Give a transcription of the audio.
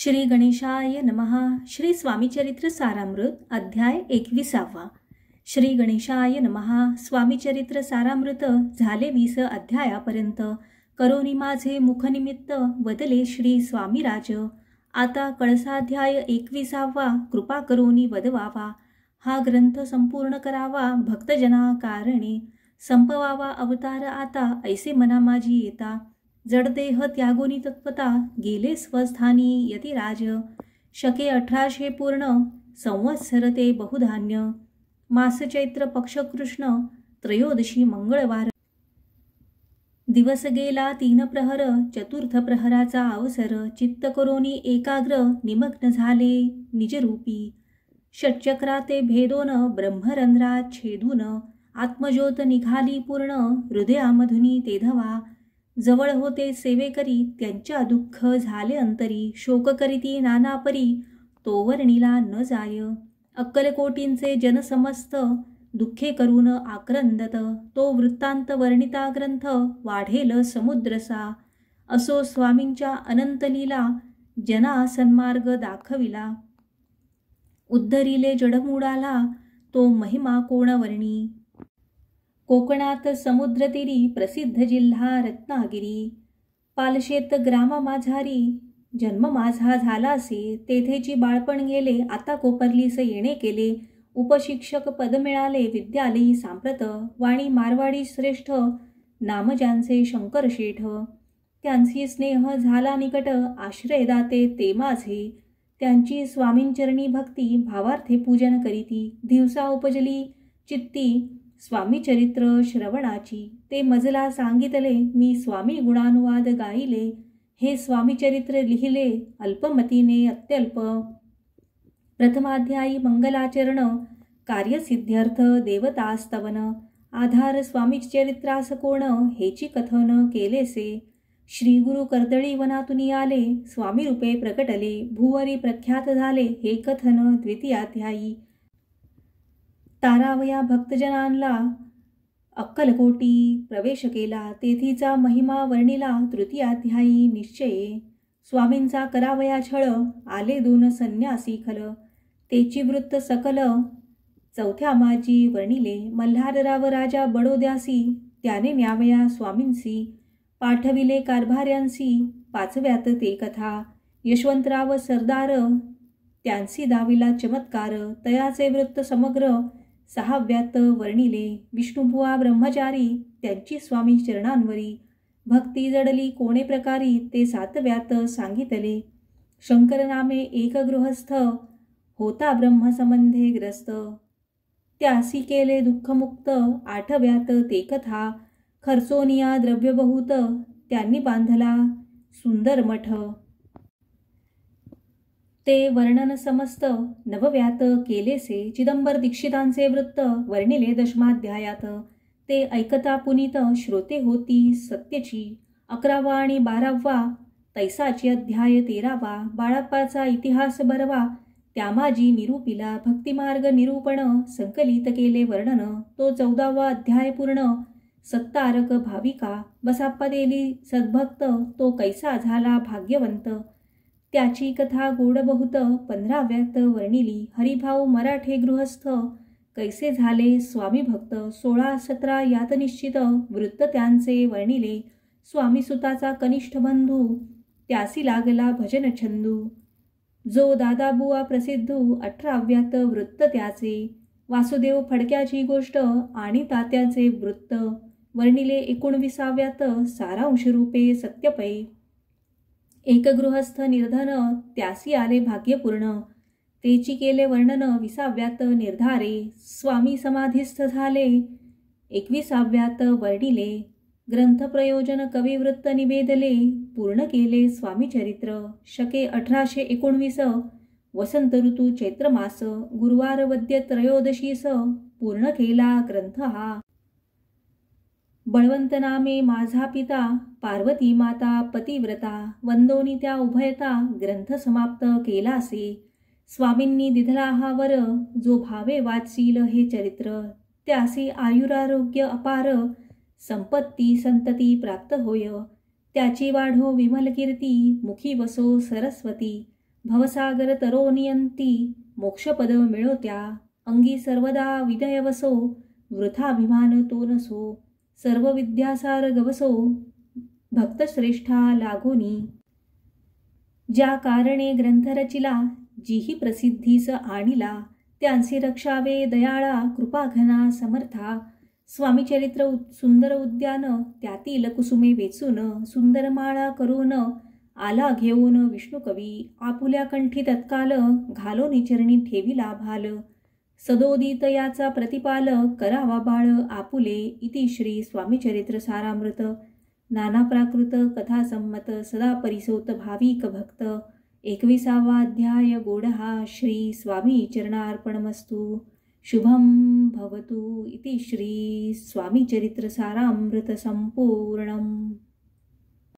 श्री गणेशाय नमः. श्री स्वामीचरित्र सारामृत अध्याय 21. श्री गणेशाय नमः. स्वामीचरित्र सारामृत झाले 20 अध्यायापर्यंत. करोनी माझे मुखनिमित्त वदले श्री स्वामीराज. आता कळसाध्याय 21. कृपा करोनी वदवावा. हा ग्रंथ संपूर्ण करावा भक्तजना कारणे. संपवावा अवतार आता ऐसे मना माझी येता. जडदेह त्यागोनी तत्वता गेले स्वस्थानी यतिराज. शके 1800 पूर्ण संवत्सर ते बहुधान्य. मास चैत्र पक्ष कृष्ण त्रयोदशी मंगळवार. दिवस गेला 3 प्रहर चतुर्थ प्रहराचा अवसर. चित्त करोनी एकाग्र निमग्न झाले निजरूपी. षटचक्राते भेदोन ब्रह्मरंध्रात छेदून आत्मज्योत निघाली पूर्ण हृदयामधुनी तेधवा. जवळ होते सेवेकरी त्यांच्या दुःख झाले अंतरी. शोक करीती नानापरी तो वर्णिला न जाय. अक्कलकोटींचे जनसमस्त दुःखे करून आक्रंदत. तो वृत्तांत वर्णिता ग्रंथ वाढेल समुद्रसा. असो स्वामींच्या अनंत लीला जना सन्मार्ग दाखविला. उद्धरिले जडमूडाला तो महिमा कोण वर्णी. कोकणात समुद्रतीरी प्रसिद्ध जिल्हा रत्नागिरी. पालशेत ग्रामा माझारी जन्म माझा झालासे. तेथेची बाळपण गेले आता कोपरलीस येणे केले. उपशिक्षक पद मिळाले विद्यालयी सांप्रत. वाणी मारवाडी श्रेष्ठ नाम ज्यांचे शंकर शेठ. त्यांची स्नेह झाला निकट आश्रयदाते ते माझे. त्यांची स्वामींचरणी भक्ती भावार्थे पूजन करीती. दिवसा उपजली चित्ती स्वामीचरित्र श्रवणाची. ते मजला सांगितले मी स्वामी गुणानुवाद गाईले. हे स्वामीचरित्र लिहिले अल्पमतीने अत्यल्प. प्रथमाध्यायी मंगलाचरण कार्यसिद्ध्यर्थ देवतास्तवन. आधार स्वामीचरित्रास कोण हेची कथन केलेसे. श्री गुरु कर्दळी वनातून आले स्वामी रूपे प्रकटले. भुवरी प्रख्यात झाले हे कथन द्वितीयाध्यायी. तारावया भक्तजनांना अक्कलकोटी प्रवेश केला. तेथीचा महिमा वर्णिला तृतीयाध्यायी निश्चये. स्वामींचा करावया छळ आले 2 संन्यासी खल. तेची वृत्त सकल चौथ्या माजी वर्णिले. मल्हारराव राजा बडोद्यासी त्याने न्यावया स्वामींसी. पाठविले कारभार्यांसी 5व्यात ते कथा. यशवंतराव सरदार त्यांसी दाविला चमत्कार. तयाचे वृत्त समग्र 6व्यात वर्णिले. विष्णुबुवा ब्रह्मचारी त्यांची स्वामी चरणांवरी. भक्ती जडली कोणे प्रकारी ते 7व्यात सांगितले. शंकर नामे एक गृहस्थ होता ब्रह्मसंबंधे ग्रस्त. त्यासी केले दुःखमुक्त 8व्यात ते कथा. खर्चोनिया द्रव्य बहुत त्यांनी बांधला सुंदर मठ. ते वर्णन समस्त 9व्यात केलेसे. चिदंबर दीक्षितांचे वृत्त वर्णिले 10माध्यायात. ते ऐकता पुनीत श्रोते होती सत्यची. 11वा आणि 12वा तैसाची अध्याय 13वा. बाळप्पाचा इतिहास बरवा त्यामाजी निरूपिला. भक्तिमार्ग निरूपण संकलित केले वर्णन. तो 14वा अध्याय पूर्ण. सत्तारक भाविका बसाप्पा देली सद्भक्त. तो कैसा झाला भाग्यवंत त्याची कथा गोड बहुत 15व्यात वर्णिली. हरिभाऊ मराठे गृहस्थ कैसे झाले स्वामी भक्त. 16-17 यात निश्चित वृत्त त्यांचे वर्णिले. स्वामीसुताचा कनिष्ठ बंधू त्यासी लागला भजन छंदू. जो दादाबुवा प्रसिद्धू 18व्यात वृत्त त्याचे. वासुदेव फडक्याची गोष्ट आणि तात्याचे वृत्त वर्णिले. 19व्यात सारांश रूपे सत्यपै. एक गृहस्थ निर्धन त्यासी आले भाग्यपूर्ण. तेची केले वर्णन 20व्यात निर्धारे. स्वामी समाधिस्थ झाले 21व्यात वर्णिले. ग्रंथ प्रयोजन कविवृत्त निवेदले पूर्ण केले स्वामीचरित्र. शके 1819 वसंत ऋतू चैत्रमास. गुरुवार वद्य त्रयोदशीस पूर्ण केला ग्रंथ हा. बळवंत नामे माझा पिता पार्वती माता पतिव्रता. वंदोनी त्या उभयता ग्रंथ समाप्त केलासे. स्वामींनी दिधला हा वर जो भावे वाचील हे चरित्र. त्यासी आयुरारोग्य अपार संपत्ती संतती प्राप्त होय. त्याची वाढो विमल कीर्ती मुखी वसो सरस्वती. भवसागर तरोनियंती मोक्षपद मिळोत्या. अंगी सर्वदा विनय वसो वृथाभिमान तो नसो. सर्व विद्यासार गवसो भक्तश्रेष्ठा लागोनी. ज्या कारणे ग्रंथ रचिला जीही प्रसिद्धीस आणिला. त्यांसी रक्षावे दयाळा कृपाघना समर्था. स्वामी चरित्र सुंदर उद्यान त्यातील कुसुमे वेचून. सुंदर माळा करून आला घेऊन विष्णुकवी. आपुल्या कंठी तत्काल घालोनी चरणी ठेविला भाल. सदोदित याचा प्रतिपाल करावा बाळ आपुले. इति श्री स्वामी चरित्र सारामृत. नाना प्राकृत कथा संमत सदा परिसोत भाविक भक्त. 21वा अध्याय गोडहा. श्री स्वामी चरणार्पणमस्तु. शुभं भवतु. इति श्री स्वामी चरित्र सारामृत संपूर्णम्.